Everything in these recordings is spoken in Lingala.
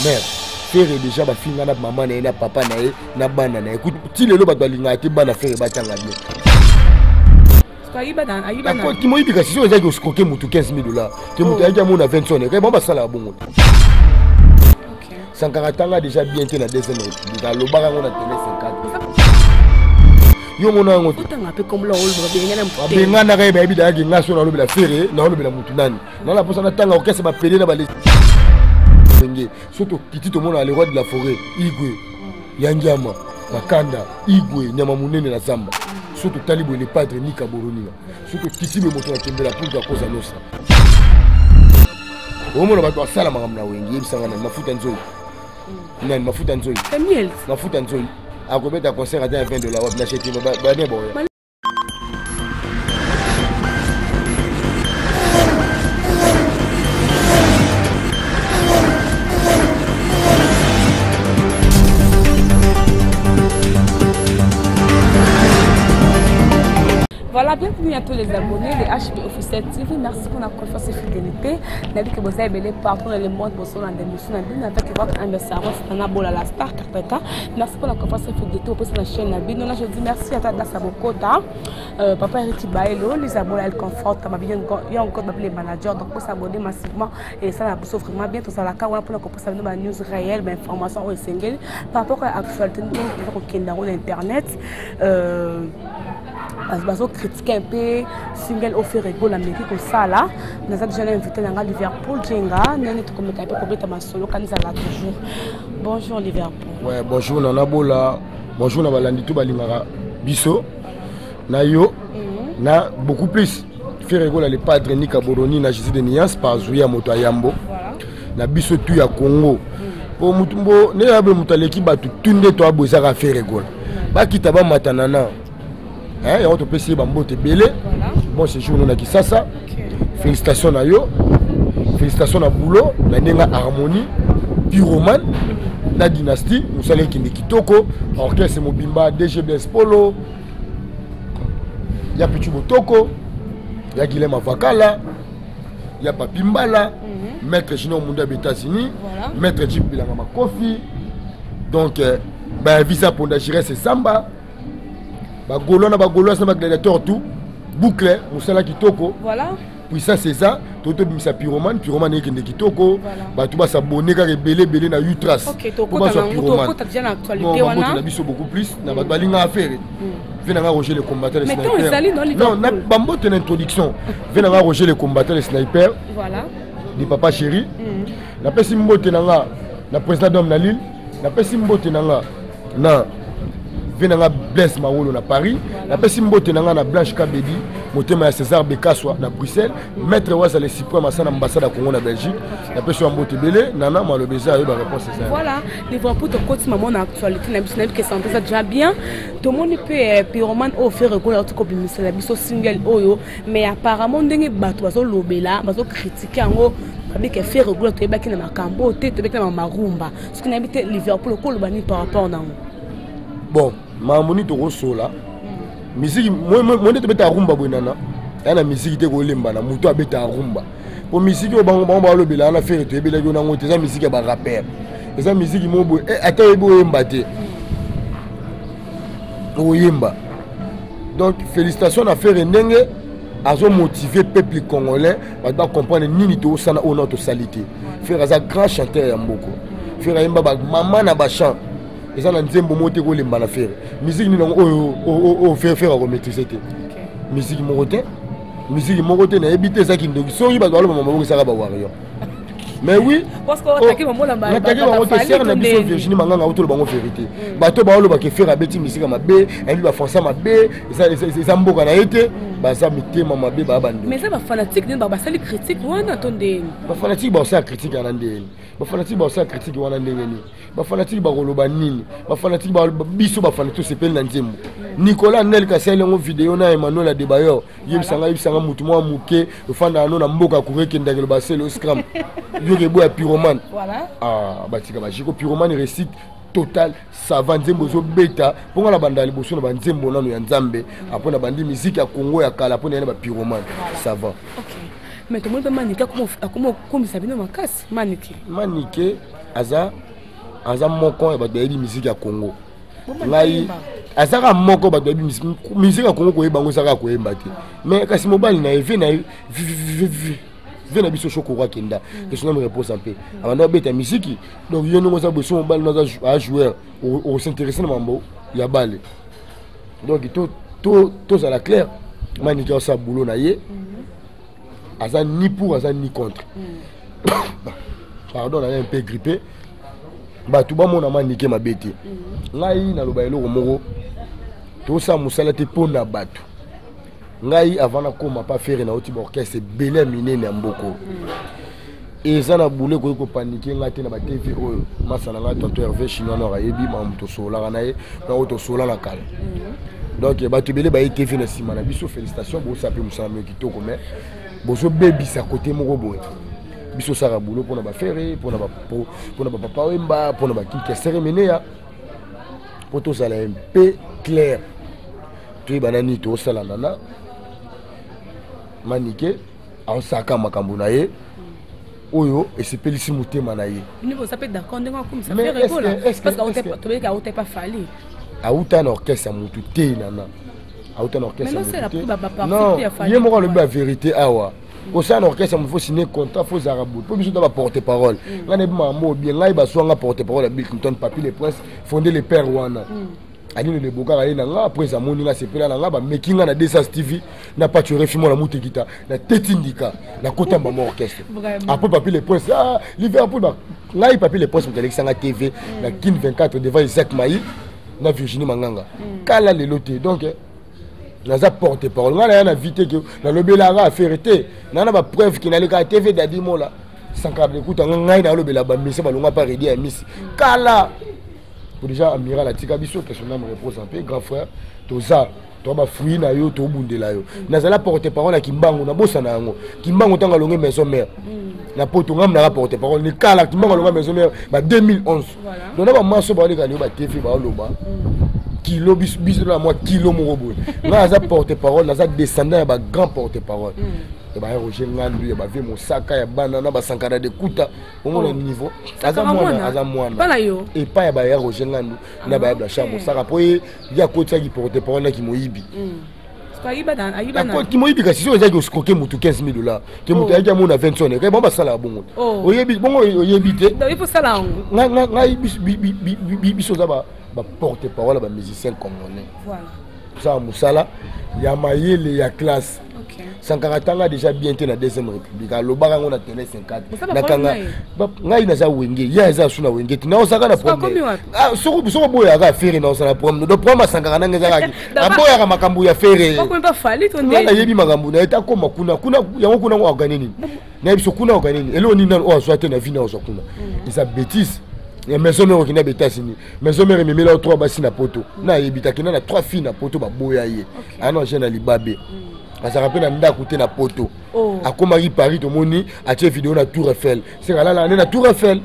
mère faire déjà ba finga na maman na papa na ye na bana na écoute ti lelo ba balinga te bana faire ba tanga bien d'accord ki moyibi kasi so eza ki osikoke mutu 15 000 $. Ke mutu ayaki amona 20 sonne ke ba sala bongo Sankara tanga déjà bien te na deuxième dans le bar on a télé 50 yo mona ngo tanga pe comme la rôle benga na mutu benga na ka ba bida ki ngaso na lobi la faire na lobi la mutu nani na la posa na tanga okese ba pele na ba surtout kiti to mona le roi de la forêt igwe yanjama makanda igwe nyama munene na zamba surtout talibo le padre Nika Boroni surtout kiti be moto na kembela pour ka koza nosa o mona bato asala makamna wengi yebisanga na mafuta nzoi nani mafuta nzoi miel mafuta nzoi akobeta concert à $20 wa n'achète ba ne boya. Voilà, bienvenue à tous les abonnés de HB Officiel TV. Merci pour la confiance et fidélité. Nabi que vous avez belé partout dans le monde, vous êtes dans l'émission. Avec votre ambassadeur, Stana Bola, la star Carpeta. Merci pour la confiance et fidélité pour la chaîne Nabi. Nous, je dis merci à Tada Sabokota, Papa Eric Baelo, les abonnés, elle conforte. Il y a encore les managers, donc pour s'abonner massivement. Et ça, nous souffre vraiment bien. Tout ça, la carte pour la compréhension de news réelle, information au single. Par rapport à l'actualité, nous avons Internet. Bazo critiquer un peu single offert ego l'Amérique comme ça là nous avons déjà invité dans Liverpool Jenga nani to comme un peu pour ma solo quand ça là toujours bonjour Liverpool ouais bonjour Nana Bola bonjour na balandi to balingara biso na yo na beaucoup plus faire ego le padre Nika Boroni na Jésus de Nias par Zuya moto Yambo na biso tu ya Congo pour mutumbo ne ya be mutaleki batu tunde to aboza ka faire ego ba kitaba matanana. Il y a un peu de bambote belé. Bon séjour nous na Kisasa. Félicitations à yo. Félicitations à Boulot, la Nenga Harmonie, Pyromane, la dynastie, nous savons qui est Kitoko, Orchestre Mobimba, DGBS Polo. Il y a Pichu Botoko, il y a Guilhem Avakala, il y a Papi Mbala, Maître Gino Munda États-Unis, Maître Jip Bilangama Kofi. Donc, visa pour Ndachire c'est Samba. Bagolo na gladiateur tout boucle musala kitoko voilà puis ça c'est ça toto bimisa pyromane est qui kitoko ba tout ba s'abonner ka belé na Utras OK to ko ta déjà l'actualité wana na biso beaucoup plus na ba balinga affaire venanga Roger le combattant les sniper non na bambote une introduction venanga Roger le combattant les sniper voilà di papa chéri na pesi mbote nanga na président d'homme na Lille na pesi mbote nanga na venanga Blaise Mawolo na Paris la pesi mbote nanga na Blanche Kabedi motema ya César Bekaswa na Bruxelles maître Waza le suprême à ambassade à Congo na Belgique la pesi mbote belé nana malobeza yo ba réponse c'est ça voilà les voix pour te côté maman na actualité na bisna que santé ça déjà bien tout le monde peut pyromane offrir record tout comme la biso single oyo mais apparemment ndenge bato bazo lobela bazo critiquer ngo avec faire record to ebaki na makambo te to ebaki na marumba ce qui n'habite Liverpool ko lobani par rapport na bon mamoni to sola musique moi te beta rumba bonana na musique te ko lemba na muto abeta rumba pour musique o bango ba lobela na faire to ebela ko na ngote za musique ba rapper eza musique mo bo ata ebo yemba te o yemba donc félicitations à faire ndenge azo motiver peuple congolais ba comprendre nini to sana o notre salité faire as grand chanteur ya mboko faire yemba ba maman na ba chant et ça, on monter les faire. Musique, nous faire maîtriser. Musique, musique, n'a évité ça qui nous dit. Sorry, bah, ça va mais oui, parce qu'on attaque mon la balle. Attaquer mon terre na biso Virginie manganga auto le bango vérité. Bato ba lo ba ke faire abeti musique ma bé, et lui ba foncer ma bé, ça mboka na été, ba ça mitema ma bé ba bando. Mais ça ba fanatique ba sali critique wana attendez. Ba fanatique ba ça critique wana ndeni. Ba fanatique ba ça critique wana ndeni. Ba fanatique ba koloba nini. Ba fanatique ba biso ba fanatique c'est pel na nzembo. Nicolas Nel Kasele ngo vidéo na Emmanuel Adebayor. Yebisanga mutu mo muke, ofanda no na mboka kureke ndakelo ba selo scram. Yoge à pyromane. Voilà. Ah, batika ba jiko pyromane récite total savant nzembo zo beta ponga la banda liboso na banzembo nanu ya nzambe apona bandi musique ya Congo ya kala pona ba pyromane savant. OK. Mais tout le monde manike comment ça bino makasi manike. Manike aza moko ya bato bayebi musique ya Congo ngai azaka moko bato bayebi musique ya Congo koyeba bango ezaka koyemba te mais kasi mobali na vie na biso choko kwa kenda question me repose un peu avant de beta musique donc yo ndongo za beso mobali na za joueur au s'intéresser na mambo ya bale donc to ça la clair mani ki sa boulot na ye aza ni pour aza ni contre pardon on a un peu grippé ba tout ba mona mani ki mabete ngai na loba eloko moko to sa musala te pona bato ngai avant na koma pas faire na oti orchestre belé minene ya mboko et ça na boulé ko paniquer ngate na ba TV oyo masana nga tonto Hervé chinois na rayebi ma muto sola na ye na auto sola na kala donc ba tu belé ba TV na sima na biso félicitations bo sape musala me kitoko mais bozo baby sa côté moko boy biso sara boulot pour na ba faire pour na ba papa wemba pour na ba ki cérémonie ya pour tout ça un peu clair tu banani to sala nana manike en saka makambo na ye oyo esepelisi motema na ye nibo sape d'accord ndenge comme ça fait rigola parce que on t'a pas fallu auta na orchestre mutu te nana auta na orchestre non ye moko le ba vérité awa au sein orchestre il faut signer contrat faut zarabou pour biso ba porter parole ngane ba mo bien ngai ba so nga porter parole à Bill Clinton Papi les princes fonder les pères wana ali le boka ali na nga après ça moni nga sepela na nga ba making na 200 TV na pas tu refimo na mutekita na tetindika na kota ba orchestre après Papi les princes ah Liverpool ba ngai Papi les princes muteli sanga TV na Kin 24 devant Isaac Maï na Virginie Manganga kala le loté donc naza porte parole ngana na vite que na lobelara affaire te nana ba preuve ki na le ka TV dadi mola sankar de kuta ngai na lobela ba mise balonga pas ready à miss kala pour déjà amiral atika biso question na me repose un peu grand frère toza to ba fruit na yo to bundela yo nazala porte parole à Kimbangu na bosa na yango Kimbangu tanga longue maison mère na poto ngam na porte parole ni kala Kimbangu longue maison mère ba 2011 donc na ba maso ba le ka ba TV ba loba kilo bis la moi kilo mon robot là ça porte parole là ça descendant ba grand porte parole et ba Roger Ngandu ba ve mon saka ya banana ba sankara de kuta au moins niveau aza mwana et pas ya ba Roger Ngandu na ba ya chambre saka po ya kota ki porte parole na ki moyibi qui moyibi kasi so za ki skoke mutu $15,000 ke mutu ya mona 20 sonne ke bomba sala bongo oyebi bongo oyebi te il faut sala nga biso za ba porte-parole ba musicien congolais voilà ça musala ya mayele ya classe Sankara tanga déjà bien té na deuxième république alobaka ngona télé 54 nakanga ngai na za wenge ya za suna wenge na osaka na problème ah soko boya ga faire na osala problème do problème Sankara nanga za ki aboya ka makambu ya faire ko pas fali to ndé na yebi makambu na eta koma kuna yango kuna ngo organini na biso kuna organini elo ni nan o soit na vina o so kuna isa bêtise ya maison mère qui n'a bêta sini maison mère me mela 3 basi na poto na yebita kina na 3 filles na poto ba boya ye ah non j'ai na libabe ça rappelle na nda côté na poto a komari Paris to moni a tie vidéo na Tour Eiffel c'est là na Tour Eiffel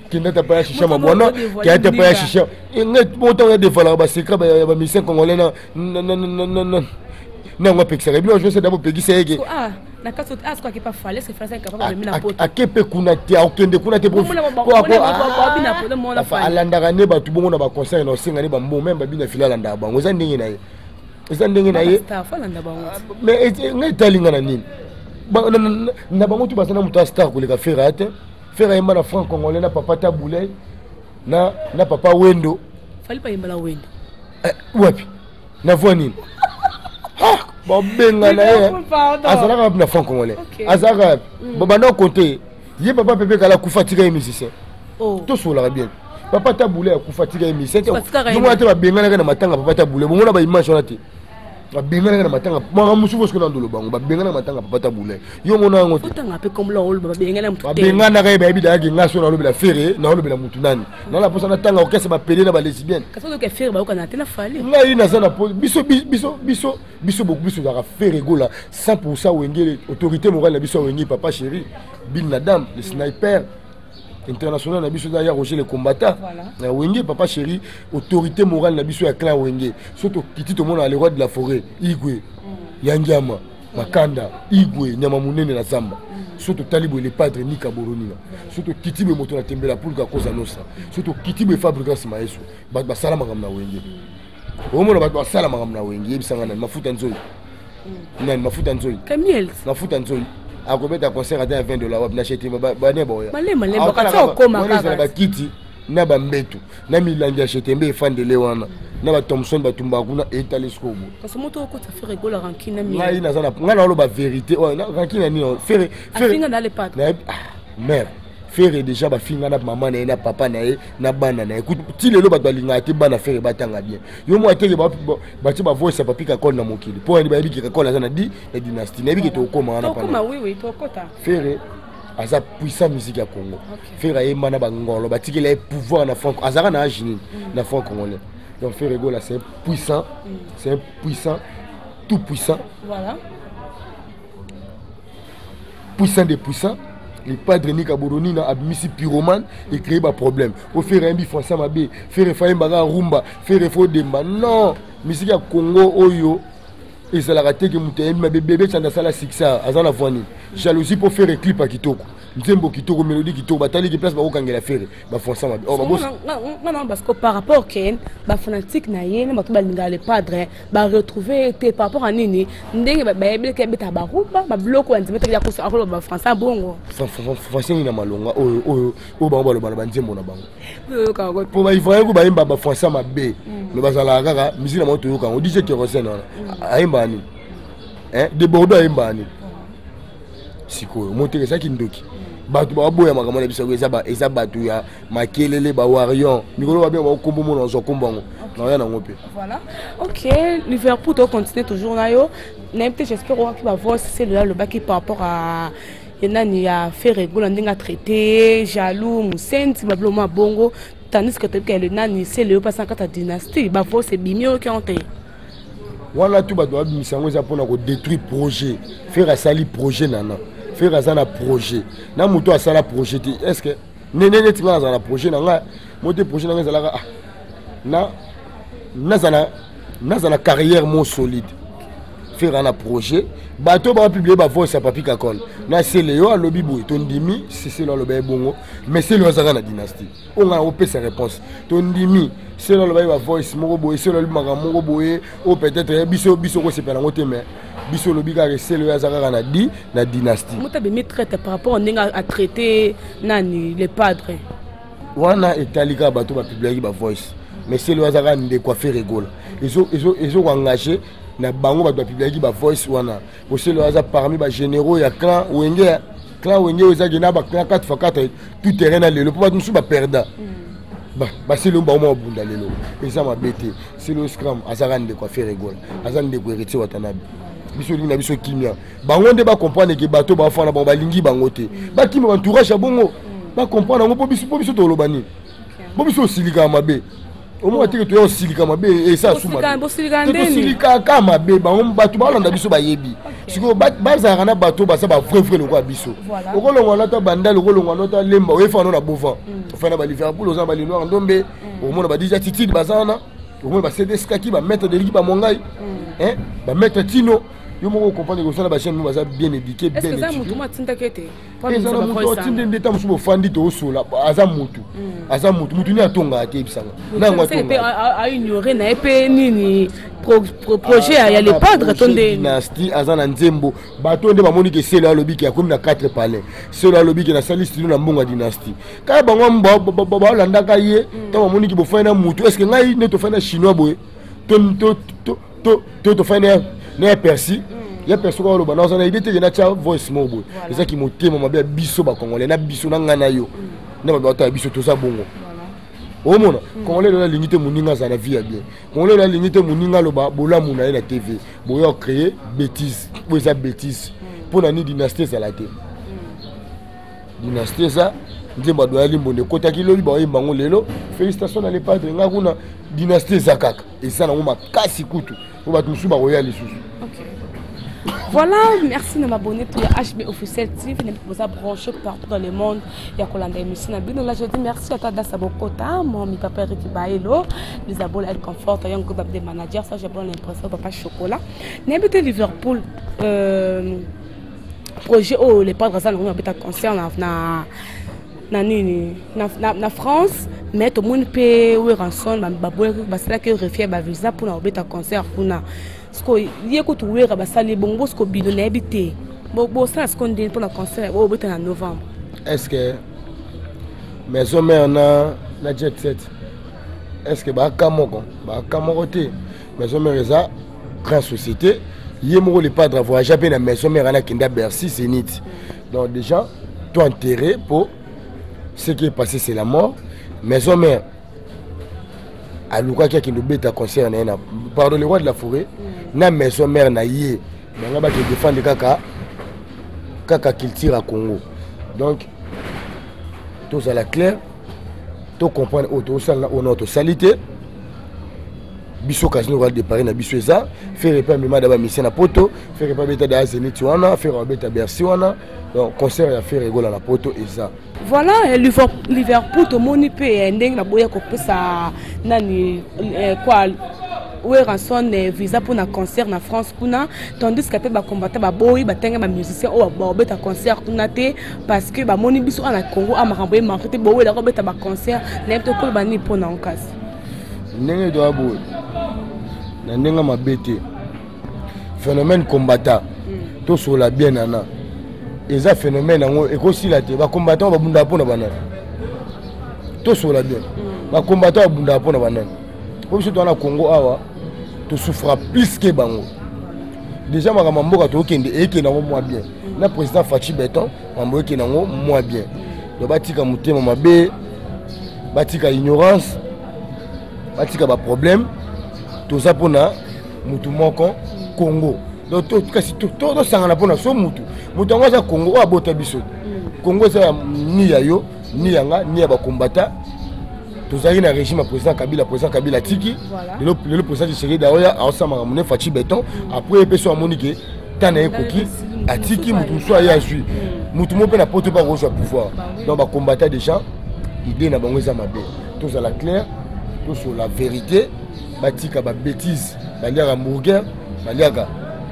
qui n'a pas chicha mabwana qui a pas chicha net montant de valeur ba secret ba musicien congolais na ngwa pexere bien je sais d'abord pegi c'est ah na kaso asko ki pas fallait c'est français capable de mina poto akepe kuna te okende kuna te pour alanda ne ba tu bongo na ba conseil no singa ne ba mbo même ba bina filala nda bango za ndenge na ye eza ndenge na ye mais ngai talinga na nini na bango tu basana muta star ko le ka faire yemba na franc congolais na papa Taboulay na papa Wendo fali pa yemba la Wendo wapi na voix nini bon benga na ye azalaka na franc congolais azalaka banda côté ye papa pepe kala kufatika musicien to sola bien papa Taboulay kufatika musicien donc te ba benga na matanga papa Taboulay bongo na ba image on ate ba benga na matanga mwa musu fosko na ndolo bango ba benga na matanga papa Taboulay yo mona ngo tanga pe comme lo ba benga na mutu ba benga na ka ba bida ki ngaso na lobela fere na lobela mutu nani na la posa na tanga okese ba pele na ba lesbienne kaso ke fere ba ko na tena fali ngai na sana biso beaucoup biso za faire gola 100% wengele autorité morale na biso wengi papa chéri bin nadam le sniper international na biso ya Roger le combattant na wenge papa chéri autorité morale na biso ya clan wenge surtout kiti to mona le roi de la forêt Igwe Yangiama Makanda Igwe nyama munene na Zamba surtout talibo les padres ni kaboroni surtout kitibe moto na tembela pour ka cause nosa surtout kitibe fabricant maeso ba salama ngamna wenge omona ba salama ngamna wenge yebisanga na mafuta nzoyi na mafuta nzoyi Camille mafuta nzoyi akobeta concert à $20 wa n'acheter ba ne boya malé bakatsa okoma kaka ba kiti na ba mbeto na milangi acheter mbe fan de lewana na ba Thompson ba tumba kuna etale skobo parce que moto ko ta faire rigoler rankine mi ngai na zana ngana lo ba vérité o na rankine ni faire finga na le pat mère faire déjà ba finga na maman na papa na bana na écoute ti lelo ba balinga te bana faire batanga bien yo mo ateke ba ti ba voice pa pika kol na mokili po ni ba yebiki ka kol na di na dynastie na yebiki to koma na pa to koma oui to kota faire aza puissant musique ya Congo faire ayemba na bangolo batikela pouvoir na franco azara na agini na franco congolais donc faire rigoler c'est puissant tout puissant voilà puissant des puissants les padres ni kaboroni na abmisi pyromane et créer ba problème au faire un bi français mabe faire faimba rumba faire fo demba non musique ya Congo oyo et ça la raté que muté ma bébé chanda sala sixa azana voni jalousie pour faire clip à kitoko nzembo kitoko mélodie kitoko batali ki place ba kokangela faire ba français mabe oh ba boss non parce que par rapport ken ba fanatique na yene ba to balinga les padres ba retrouver te par rapport à nini ndenge ba yebele ke beta ba rumba ba bloko nzimete ya ko sa ko ba français bongo français ni na malonga o ba ba ba nzembo na bango pour ba ivoyen ko ba imba ba français mabe mais bazala kaka musique na moto yoka on dit que Rosena aimba ni de Bordeaux aimba ni siko monter ça ki ndoki batu ba boya makambo na biso eza batu ya makelele ba warion mikolo ba bien ba kombo mona zo kombango na ya na ngope voilà OK Liverpool to continuer toujours na yo n'importe j'espère que va voir c'est le bas qui par rapport à yenani ya faire rigoler ndinga traiter jaloux musenzi babloma bongo tandis que le nani c'est le passant quand ta dynastie ba voir c'est bimio qui ont été voilà tout ba doit misango za pona ko détruire projet faire à sali projet nana faire azana projet na muto asala projet est-ce que nene tinga azana projet nanga moté projet nanga zalaka na zana carrière mon solide faire un projet bateau ba publier ba voice papi kakol na c'est Léo à lobby boy tondimi c'est là le ba bongo mais c'est le azana dynastie on a opé sa réponse tondimi c'est là le ba voice moko boy c'est là le maga moko boy ou peut-être biso ko c'est pas ngote mais biso lobby ka c'est le azana na di na dynastie muta be traite par rapport à traiter nani les padres wana etalika bateau ba publier ba voice mais c'est le azana de quoi faire rigoler ils ont engagé na bango ba publier ba voice wana aussi le hasard parmi ba généraux ya clan wenge ozaki na ba clan 4x4 tout terrain na lelo pour nous ba perda ba c'est le ba mo bunda lelo et ça m'a bêté c'est le scrum azarande de quoi faire rigoler azarande de quoi retirer watanabi biso linga biso kimia bango nde ba comprendre que bato ba fana ba lingi bango te ba kimi entourage ya bongo ba comprendre ngo po biso to lobani bo biso silika mabe au moins tu es aussi comme mabe et ça sous mabe tu es aussi comme mabe ba on batu ba landa biso ba yebi siko ba za kana bato ba ça ba vrai le quoi biso okolonga na ta banda okolonga na ta lemba o fa na bova o fa na ba Liverpool o za ba linoir ndombe o mona ba déjà titi bazana o mona ba CDS kaki ba mettre de l'équipe ba mongai ba mettre Tino yo moko comprendre que ça ba chaîne nous ba bien éduqué bien éduqué. Est-ce que ça mutu matinda kete? Pas de ça mutu tinde ndeta musu fandi to sola aza mutu ni atonga ate bisanga. Na ngwa tonga. A ignorer na epé nini projet ya les padres tonde dynastie azana nzembo bato nde bamoni ke selo alobi ke akomi na 4 palais selo alobi ke na saliste na mbonga dynastie ka bango ba landa ka ye ta bamoni ke bofana mutu est-ce que ngai ne to fana chinois boye to fana ne persi ya perso ko lo bana na idée te na cha voice mobo eza ki motema mabe biso ba congolais na biso na ngana yo na ba ta biso to sa bongo o mona congolais la limite muninga za na vie bien congolais la limite muninga lo ba bolamu na TV boyo créer bêtise bo eza bêtise pour na ni dynastie ça la te dynastie ça ndemba do ali mbonde kota kilo ba yimbango lelo félicitations à les padres nga kuna dynastie zakaka et ça na ngoma kasi kutu on va tout suba royal isusu. Voilà, merci de m'abonner pour HB officiel TV. Vous avez branché partout dans le monde. Il y a Kolanda émission. Là, je dis merci à Tada Sabokota, mon papa Ricky Baelo, les abonnés El Confort, un groupe de managers. Ça, j'ai bon l'impression, papa Chocolat. N'habitez Liverpool. projet oh les padres ça on a concert na France mais tout le monde peut ouais rançon c'est là que refaire ba visa pour na obeta concert pour na ce que lié que tu ouais ba ça les bonbons ce que bidon habité bon ça ce qu'on dit pour le concert au obeta en novembre. Est-ce que maison mère na jet set est-ce que ba kamoko te maison mère ça grande société yemoko les padres voyager bien na maison mère na kinda Bercy c'est nit donc déjà toi intérêt pour ce qui est passé c'est la mort maison mère à Luka qui nous bête à concert pardon le roi de la forêt na maison mère na yé on va défendre kaka culture à Congo donc tout ça la clair tout comprendre auto ça on notre salité biso casino va déparer na biso ça faire pas même d'aba mission na poto faire pas beta da Zénith wana faire beta Bercy wana donc concert ya faire rigolo na poto et ça voilà Liverpool to moni pe ndenge na boya ko pesa nani quoi ouais rançon visa pour na concert na France kuna tandis que ba combattre ba boy ba tenga ba musicien o ba beta concert kuna te parce que ba moni biso na Congo a makambo marqué boy da ko beta ba concert na to ko ba ni pour na okasi ndenge do abo na ndenge mabete phénomène combattant to sur la bien nana eza phénomène ngo ekosila te ba combattant ba bunda pona banana to sur la bien ba combattant ba bunda pona banana ko biso to na Congo awa to souffra plus que bango déjà ma mboka to kende ekena ngo moi bien na président Fachi Beton mambo ekena ngo moi bien do batika mutema mabe batika ignorance batika ba problème tout ça pona mutu moko Congo donc tout kasi tout sangana pona so mutu ngo za Congo abota biso Congo ça ni ya yo ni yanga ni ya ba combattant tous na régime président Kabila tiki le président du Série d'aoya ensemble mon Fachi Beton après pe so monique tana ekoki atiki mutu so ya suis mutu mo pe na porte pas rejoindre pouvoir donc ba combattant déjà idée na bango za mabe tous à la claire tous sur la vérité batika ba bêtise baliaka hamburger baliaka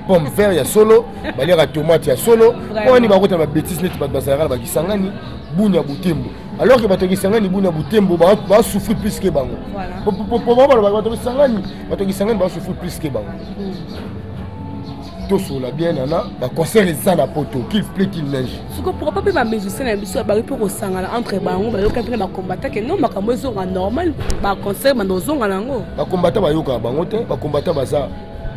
pomme vert ya solo baliaka tomate ya solo oni ba kota ba bêtise net ba basara ba kisangani bunya butembo alors que bato kisangani bunya butembo ba souffrir plus que bango voilà bato kisangani ba souffrir plus que bango tout sur la bien nana ba concert ça na poto qu'il plaît qu'il neige ce que pourquoi pas ba musicien na biso ba pour sangana entre bango ba yoka pe ba combattant que non makambo zo normal ba concert ba ndozonga nango ba combattant ba yoka bango te ba combattant ba ça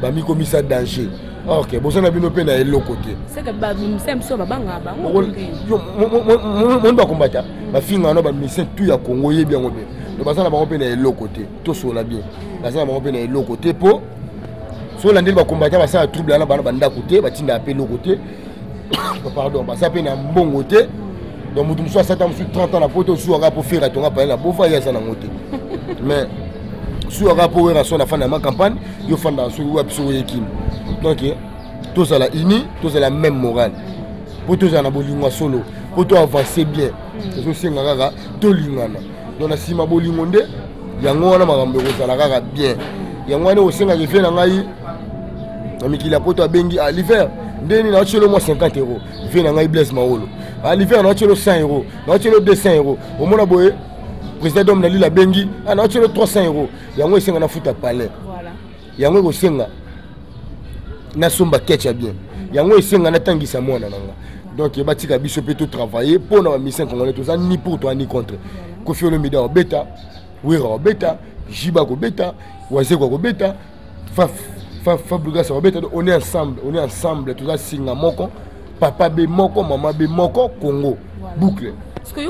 ba mi komisa danger ok bon ça na bino pe na eloko côté c'est que ba musicien biso ba banga bango mon ba combattant ba finga no ba musicien tout ya Congo ye bien ngobe do ba ça na bango pe na eloko côté tout sur la bien ba ça na bango pe na eloko côté po so la ndeli ba combattant ba ça trouble na bana banda côté ba tinda pe eloko côté pardon ba ça pe na mbongo te donc mutu so 7 ans 30 ans na poto so ra pour faire tonga pa na bofa ya ça na ngote mais sur un rapport à son afin de ma campagne, il faut faire sur web sur l'équipe. Donc, tous à la uni, tous à la même morale. Pour tous à la bolingo solo, pour tout avancer bien. C'est aussi un rara, tout l'ingana. Donc, si ma bolingonde, il y a un homme à la rara bien. Il y a un homme aussi à l'hiver, mais qui a pour toi bengi à l'hiver. Deni na chelo moi 50 euros. Fait na ngai blesse maolo. À l'hiver na chelo 100 euros. Na chelo 200 euros. Au mona boye président d'homme na bengi a na chelo 300 euros. Yango esenga na futa palais. Voilà. Yango ko senga na somba ketcha bien. Yango esenga na tangisa mwana nanga. Donc batika biso peut tout travailler pour na mission congolais tout ça ni pour toi ni contre. Kofi Olomide o beta, Wira o beta, Jiba ko beta, Wazé ko beta, Fabregas o beta, on est ensemble tout ça singa moko, papa be moko, maman be moko Congo. Boucle. Parce que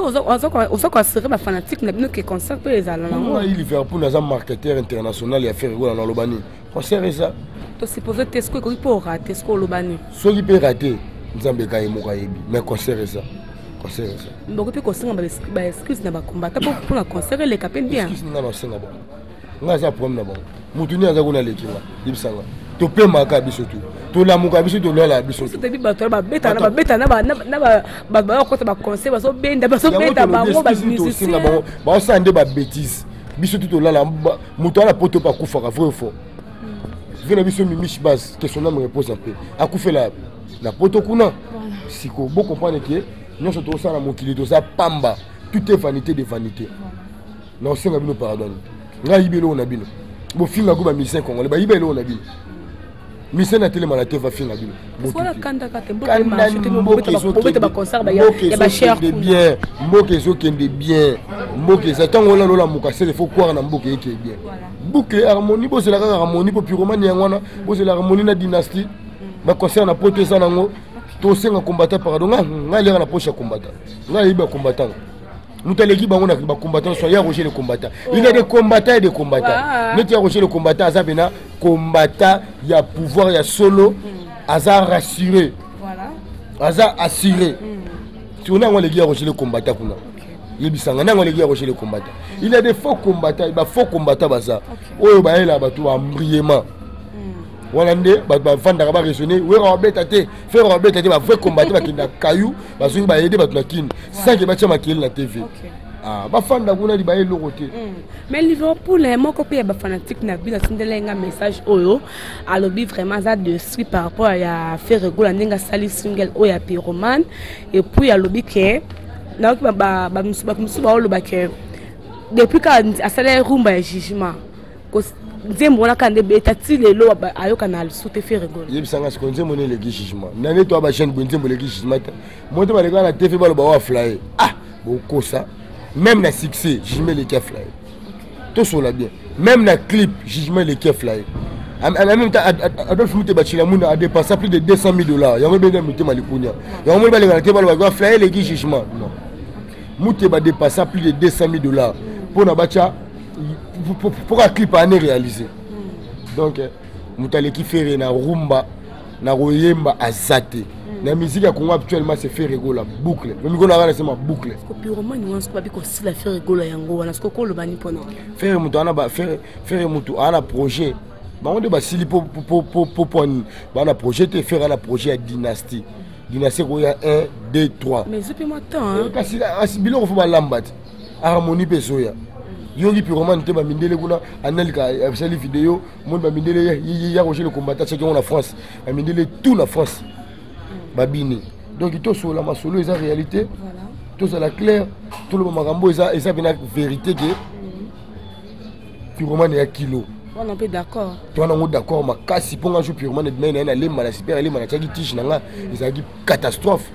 on quoi serait ma fanatique n'a bien que concert pour les allemands. Non, il Liverpool n'a un marketeur international et a fait rigolo dans l'Obani. Concert ça. Tu supposé Tesco et pour rater Tesco l'Obani. Ce qui peut rater, Nzambe ka yemokayebi, mais concert ça. Concert ça. Beaucoup de concert ba excuse na ba combattre pour la concert les capins bien. Excuse na senga bon. Nga za problème na bon. Mutuni aza kuna lekima, dibsanga. To pe maka biso tu. To la muka biso to lola biso. C'est bi bato ba beta ba ko ba concert ba so benda ba bango ba musicien. Ba sande ba bêtise. Biso tu to lola muto ala poto pa kufaka vrai fort. Vena biso mi mish base question na me repose un peu. Akufe la poto kuna. siko bo comprendre que nous sommes tous en mokili to ça pamba tout est vanité de vanité non c'est ngabino pardon nga yibelo na bino bo finga ko ba mission congolais ba yibelo na bino mission na télé malate va finga bino voilà kanda katembo ma chuter mo ba concert ba ya ba cher de bien mboke zo kende bien mboke ça tango la lola mukase il faut croire na mboke yeke bien boucle harmonie bo c'est la harmonie po pyromanie ngwana bo c'est la harmonie na dynastie ba concert na pote ça nango to senga combattant pardon nga lera na poche combattant nga yiba combattant mutaleki bango na ba combattant soit ya Roger le combattant il y a des combattants et des combattants mais tu as Roger le combattant azabena combattant il y a pouvoir il y a solo azar rassuré voilà azar assuré si on a on les gars Roger le combattant kuna yebisanga nango les gars Roger le combattant il y a des faux combattants ba faux combattants baza oyo ba ela ba to ambriement Walande, vanda ba raisonner, oui Robert te, faire Robert te ba vrai combattre ba kinda caillou, ba zo ba aider ba to kin. Ça que ba tia makeli na TV. Ah, ba fanda kuna di ba elo côté. Mais Liverpool les moko pe ba fanatique na bi na tindelenga message oyo, alobi vraiment ça de suite par rapport à faire rigolo ndinga sali single oya Pyroman et puis alobi que na ba musuba oloba que depuis quand asala rumba ya jugement nzembo na kande beta ti lelo ayoka na soute fe rigolo yebisanga siko nzembo ne le jugement nane to ba chaîne nzembo le jugement moi to ba le gars na TV ba lo ba wa fly beaucoup ça même na succès jugement le qui fly tout sur la bien même na clip jugement le qui fly en même temps Adolphe Muté Bachila Muna a dépensé plus de $200,000 yango be na Muté Malikunya yango ba le gars na TV ba lo ba fly le jugement non Muté ba dépensé plus de $200,000 pour na bacha pour un clip à réaliser. Donc, Moutale qui fait na rumba, na royemba azate. La musique à Congo actuellement c'est fait rigolo la boucle. Le micro na c'est ma boucle. Pyroman nous on se pas bi ko si la faire rigolo yango wana sko ko lo bani pona. Faire mutu ana ba faire mutu ana projet. Ba on de ba sili po ba projet te faire un projet à dynastie. Dynastie ko ya 1 2 3. Mais c'est moi temps hein. Kasi asibilo ko ba lambat. Harmonie pesoya. Yogi Pyroman te ba mindele kuna analika afsali vidéo mon ba mindele ya Roger le combattant c'est qu'on la France ba mindele tout la France babini donc tout sur la masolo est la réalité voilà tout ça la clair tout le magambo est ça bien vérité que Pyroman est kilo on est d'accord toi on est d'accord ma kasi ponga jou Pyroman de na les mala super les mala tchaki tiche nanga ils a dit catastrophe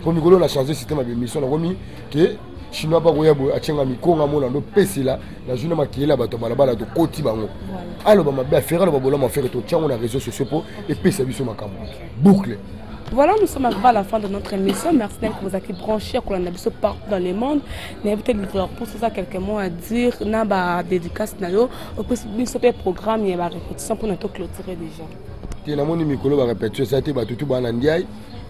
comme Ngolo a changé système de mission na komi que chinois ba koyabo achenga mikonga mona ndo pesila na journée makela bato balabala to koti bango alors ba mabe affaire ba bola ma faire to tchango na réseaux sociaux pour et pesa biso makambo boucle. Voilà, nous sommes arrivés à la fin de notre émission. Merci d'être vous avez branché qu'on a biso partout dans le monde. N'invitez Liverpool pour ça quelques mots à dire na ba dédicace na yo au biso pe programme et ba répétition pour notre clôturer déjà. Ti na moni mikolo ba répétition ça te ba tutu ba na ndiaye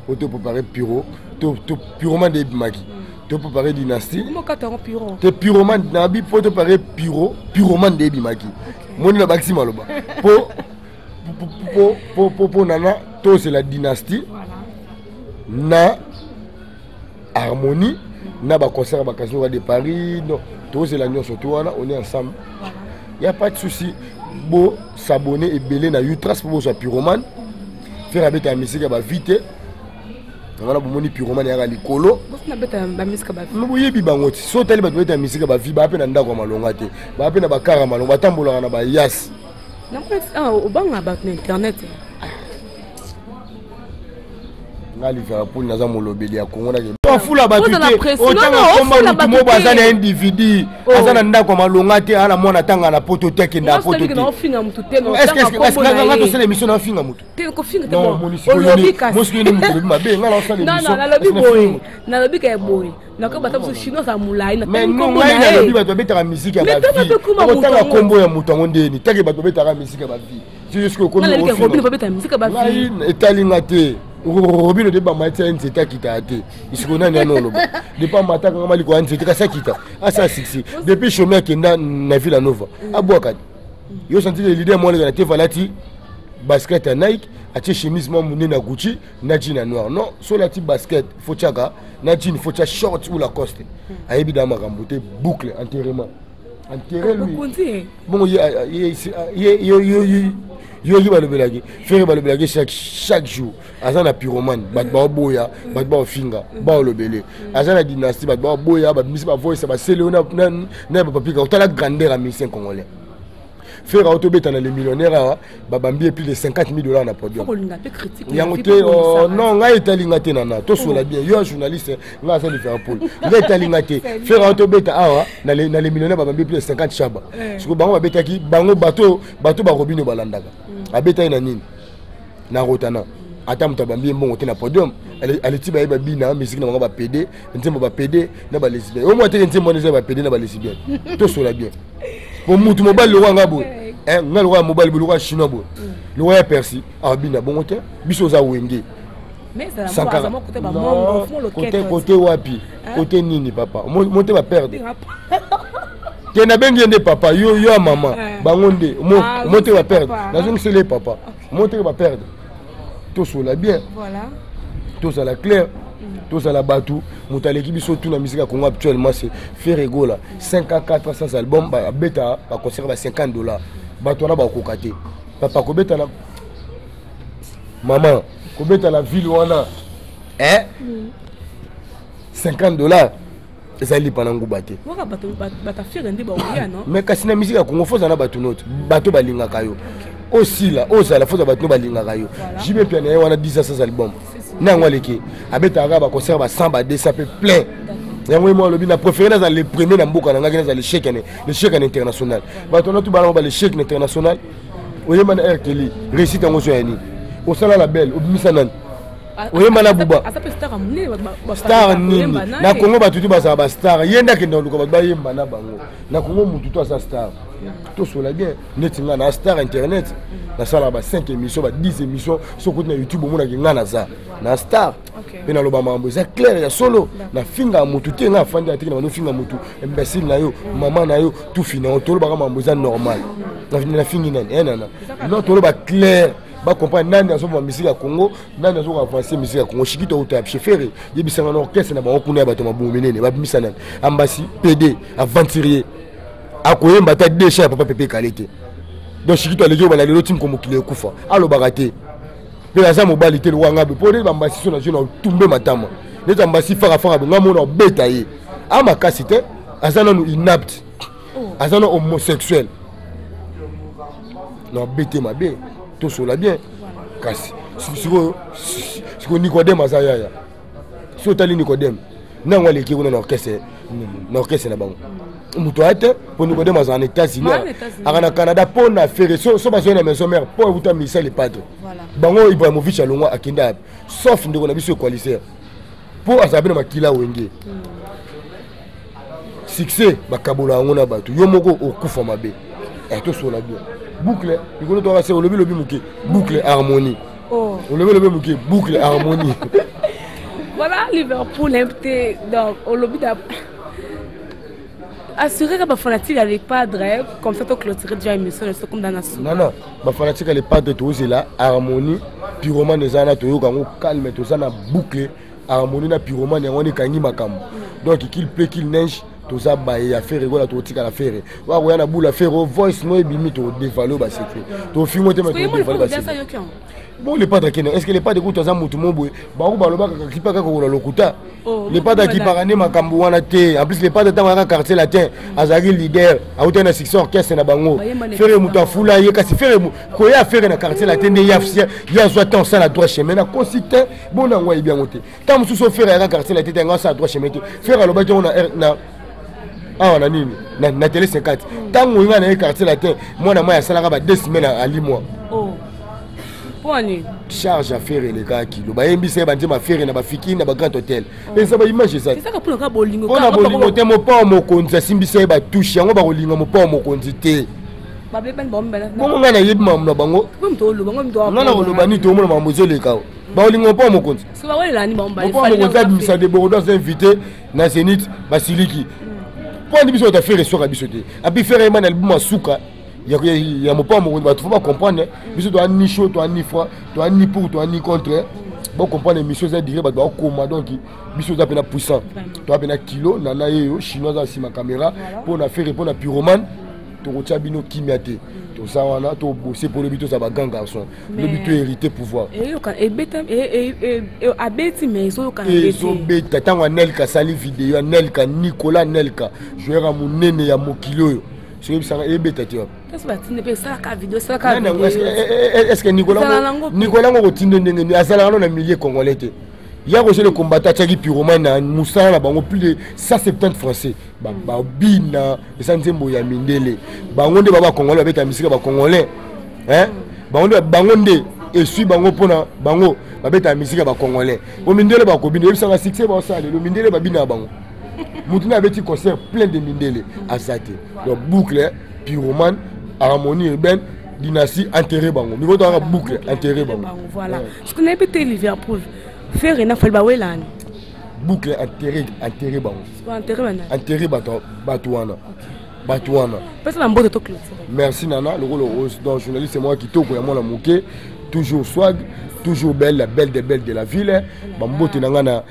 auto préparer pyro to Pyroman de Bimaki. Tu peux parler dynastie. Tu es Pyroman Nabi pour te parler Pyroman de Bimaki. Moi je suis maloba. Pour nana, toi c'est la dynastie. Na harmonie, na ba concert ba casino de Paris. Non, toi c'est la nuit surtout on est ensemble. Il y a pas de souci. Bon s'abonner et belé na Utras pour soit Pyroman. Faire avec ta musique ba vite. On a besoin de Pyroman ya likolo. Bosna beta ba musique ba. No yebi bangoti. So tali ba beta musique ba vi ba pe na ndako malonga te. Ba pe na ba kara malonga tambola na ba yas. Na ko banga ba internet. Na Liverpool naza molobeli ya Congo na ke. To fula ba tuté. O tanga komba mutumo bazana individu. Azana ndako malonga te ala mona tanga na poto teke nda poto te. Est-ce que nga to sala émission na finga mutu. Te ko finga te bon. Moski ni mutu ma be nga la sala émission. Non na lobi boy. Na lobi ka boy. Na ko bata chinois za mulai na mais non nga na lobi ba to beta musique ya ba vie. O tanga kombo ya mutu ngondeni. Teke ba to beta musique ya ba vie. C'est juste que ko na lobi ka ko beta musique ya ba vie. Na etalinga te. Robino de Bamatia n'était kita te. Il se connaît non non. De pas matin quand mali ko n'était ka sakita. Asa sixi. Depuis chemin qui na Villa Nova. Abouakad. Yo senti les leaders moi na te valati basket à Nike, a chemise moi mouné na Gucci, na jean noir. Non, sur la type basket, faut tchaka, na jean faut tchaka short ou Lacoste. A évidemment ramboté boucle enterrement. Enterrer lui. Bon yo qui balobelaki faire balobelaki chaque jour azana pyromane bat ba boya bat ba finga ba lobele azana dynastie bat ba boya bat misi ba voice ba sele na ba papika otala grandeur à musicien congolais faire autobeta na les millionnaires babambi plus de 50 000 $. Na podium non ngai etalinga te nana to sola bien yo journaliste ngai ça faire pour ngai etalinga te faire autobeta awa na les millionnaires babambi plus de 50 chaba siko bango babetaki bango bato ba robino balandaka abeta ina nini na rotana ata muta bambi mbongo te na podium elle ti ba bina musique na bango ba PD ntembo ba PD na ba lesbien au moins te ntembo na ba PD na ba lesbien to sola bien bon mutu mobile le wanga bo nga le roi mobile le roi chinois bo le roi persi abina bon te biso za wenge mais ça va côté ba mongo côté wapi côté nini papa monte ba perdre kena bengi ndé papa yo maman bangonde monte ba perdre na zone c'est les papa monte ba perdre tout cela bien voilà tout ça la clair tout ça la batou mutaleki biso tout na musique Congo actuellement c'est Ferrego là 5 à 400 albums ba beta ba concert ba $50 bato na ba kokate papa ko beta na maman ko beta la ville wana $50 ezali panangu bate waka bata faire ndé ba oya non mais kasi na musique Congo foza na bato note bato balinga kayo aussi là ozala foza bato balinga kayo jibe piano wana 10 albums nango leki abeta ba concert ba 100 ba 200 peu plein yango moi lobi na préféré dans les premiers na mboka na ngaki na le chèque international bato na tout balon ba le chèque international oyema na RTL réussite ngo so yani au sala la belle obimisa nan oyema na buba star nini na Congo batutu ba sa ba star yenda ke ndoluka ba yemba na bango na Congo mutu to sa star to sola bien netinga na star internet na sala ba 5 émissions ba 10 émissions sur côté na YouTube mo na kinga na za na star pe na loba mambo za clair ya solo na finga mutu te nga fandi atiki na finga mutu imbécile na yo maman na yo tout fini on tolo ba mambo za normal na fingi nani nana non tolo ba clair ba comprendre nani azo ba musique ya Congo nani azo avancer musique ya Congo shikito uta chefere yebisanga na orchestre na ba kuna ba to mabumenene ba bimisa nani ambasi PD aventurier akoyemba ta déchet papa pepe qualité donc shikito aleki ba na lelo tim comme kile kufa alo bagate pe la za mobali te wanga be pour ba mbasi so na jona tumbe matama neta mbasi fara ngamo na beta ye ama kasite azana no inapte azana homosexuel no bete mabe tout cela bien kasi siko Nicodème azaya so tali Nicodème nango leki kuna na orchestre na bango muto ate pour Nicodème azana États-Unis akana Canada pour na faire so ba na maison mère pour uta misa les padres bango Ibrahimovic alongwa akinda sauf ndeko na biso coalition pour asabe na makila wenge succès bakabola ngona bato yo moko okufa mabe tout cela bien boucle ikolo to va lobi muke boucle harmonie on lobi muke boucle harmonie voilà Liverpool invité donc au lobby assurer que les fanatiques avec pas de rêve comme ça to clôturer déjà émission c'est comme dans la soupe non les fanatiques les pas de tout c'est là harmonie pyromane des ana to yo kango calme to ça na boucle harmonie na pyromane on est kangi makambo donc qu'il pleut qu'il neige tout ça ba ya faire rigola to tika la faire wa ko yana bula faire voice no ebimi to dévalo ba secret to fimo te ma to dévalo ba secret bon les pas de est-ce que les pas de kuta za mutu mombo ba ko ba loba ka kipa ka ko lokuta les pas de qui parane makambo wana te en plus les pas de temps ka quartier latin azagi leader a utena section orchestre na bango faire mutu afula ye kasi faire ko ya faire na quartier latin de ya soit temps ça la droit chemin na consistant bon na ngwa bien ngote tant musu so faire na quartier latin nga ça droit chemin te faire loba to na ah na nini na télé 50 tango nga na quartier latin mwana moya salaka ba 2 semaines à 10 mois poni charge à faire les gars qui lo ba yembise ba ndima faire na ba fiki na ba grand hôtel et ça ba image ça c'est ça pour ka bolingo ka bolingo te mo pa mo konza simbise ba touche yango ba kolinga mo pa mo konzi te ba ben bombe na mo nga na yebi mam na bango mto lo bango mto na lo ba ni to mo na mozele ka ba kolinga mo pa mo konzi so ba wela ni bomba il fallait mo konza de Bordeaux invité na Zénith Basiliki pour ni biso ta faire sur abisoté abi faire man album asuka ya mo pa mo ba faut pas comprendre biso to ni chaud to ni froid to ni pour to ni contre bon comprendre mission ça dire ba koma donc biso za pena puissant to pena kilo na na yo chinois za si ma caméra pour na faire pour na pyromane tokotia bino kimia te toza wana tobosser pour le but ça ba grand garçon le but hériter pouvoir abeti mais ezobeta ntango anelka sali video anelka Nicolas Nelka joueur ya monene ya mokili oyo soki bisanga ebeta te est-ce que Nicolas ngo kotinda ndenge azalaka no na milieu congolais te ya ko le combattant tchaki pyromane na Moussa na bango plus de 170 français ba bina esa nzembo ya mindele bango nde baba congolais babeta misika ba congolais hein bango nde esui bango pona bango babeta misika ba congolais o mindele ba ko bina ebisanga succès ba sale le mindele ba bina bango mutuna abeti concert plein de mindele azate donc boucle pyromane harmonie urbaine dynastie enterré bango mi ko boucle enterré bango voilà ce qu'on a pété Liverpool faire une affaire bawelani boucle enterré bango enterré batouana parce que mbote to clôture merci nana le rôle donc journaliste c'est moi qui toko ya mona moké toujours swag toujours belle la belle des belles de la ville bambote nanga na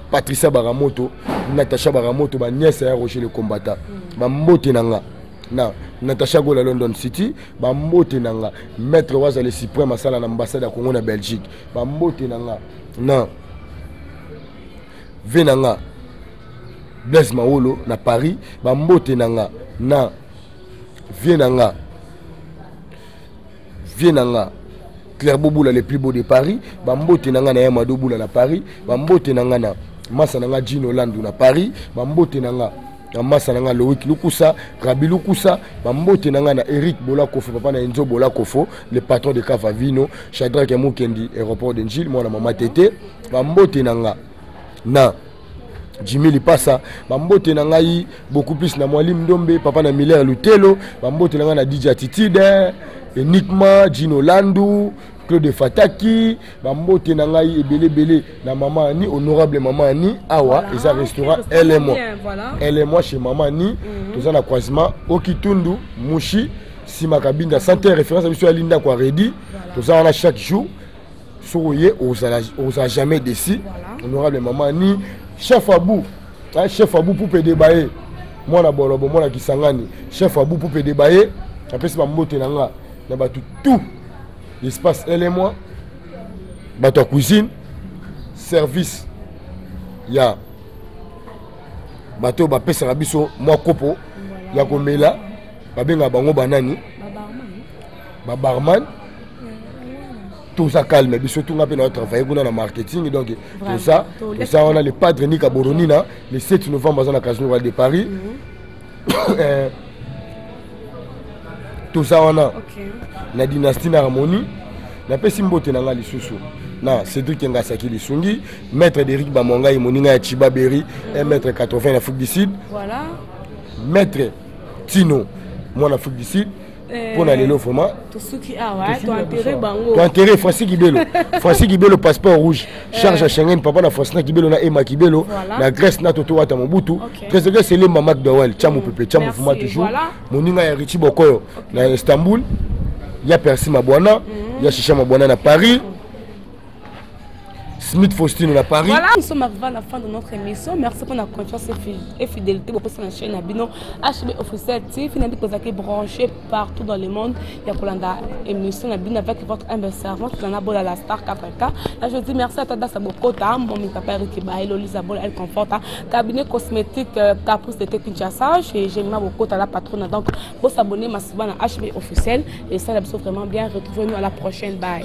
Patricia Baramoto Natasha Baramoto ba nièce ya Roger le combattant bambote nanga na Natasha Gola London City bambote nanga maître waza le suprême asala na ambassade ya Congo na Belgique bambote nanga na venanga Blaise Maolo na Paris bambote nanga na vienanga Claire Boboula le plus beau de Paris bambote nanga na Yamadou Boula na Paris bambote nanga na Massa nanga Gino Landu na Paris bambote nanga na Massa nanga Loïc Lukusa Rabi Lukusa bambote nanga na Eric Bolakofo papa na Enzo Bolakofo le patron de Cavavino Shadrack Mukendi aéroport de Njil moi na mama Tété bambote nanga na Jimmy Lipasa bambote nanga yi beaucoup plus na Mwalim Ndombe papa na Miller Lutelo bambote nanga na DJ Titide Enigma Gino Landu Claude Fataki bambote nanga yi ebele na mama Ani honorable mama Ani awa voilà. Eza restaurant elle et moi chez mama Ani toza na croisement Okitundu Mushi Sima Kabinda santé référence à monsieur Linda kwa ready toza na chaque jour soyez aux jamais décis honorable mama Ani chef Abou pour débailler moi na bolobo moi na Kisangani chef Abou pour débailler après c'est bambote nanga na batu tout l'espace elle et moi bato cuisine service ya bato bapesaka biso mwa kopo ya komela babenga bango banani babarman tout ça calme biso tout ngape na travailler kuna na marketing donc tout ça on a le padre Nika Boronina le 7 novembre dans la Casino Royal de Paris tout ça on a la dynastie na harmonie na pesi mbote nanga lisusu na Cédric Ngasaki lisungi maître d'Eric Bamonga moninga ya Chibaberi 1m80 na Afrique du Sud voilà maître Tino moi na Afrique du Sud pour na lelo vraiment tosuki awa to enterrer bango to enterrer Francis Kibelo passeport rouge charge à Schengen papa na Francis Kibelo na Emma Kibelo na Grèce na Toto Wata Mobutu président c'est Lemba McDowell Chamu Pepe Chamu Fuma toujours moninga ya Richie Bokoyo na Istanbul ya Percy Mabwana ya Chicha Mabwana na Paris Smith Faustino à Paris. Voilà, nous sommes arrivés à la fin de notre émission. Merci pour la confiance et fidélité pour la chaîne Abino HB Officiel TV. Finalement, vous êtes branchés partout dans le monde. Il y a pour l'émission Abino avec votre humble servant, Bola la Star 4K. Là, je dis merci à Tada Sabokota, mon papa Eric Baïlo, Lisa Bola, elle conforte. Cabinet cosmétique Caprice de Kinshasa. J'ai ma Bokota, la patronne. Donc, pour s'abonner massivement à HB Officiel. Et ça, vraiment bien. Retrouvez-nous à la prochaine. Bye.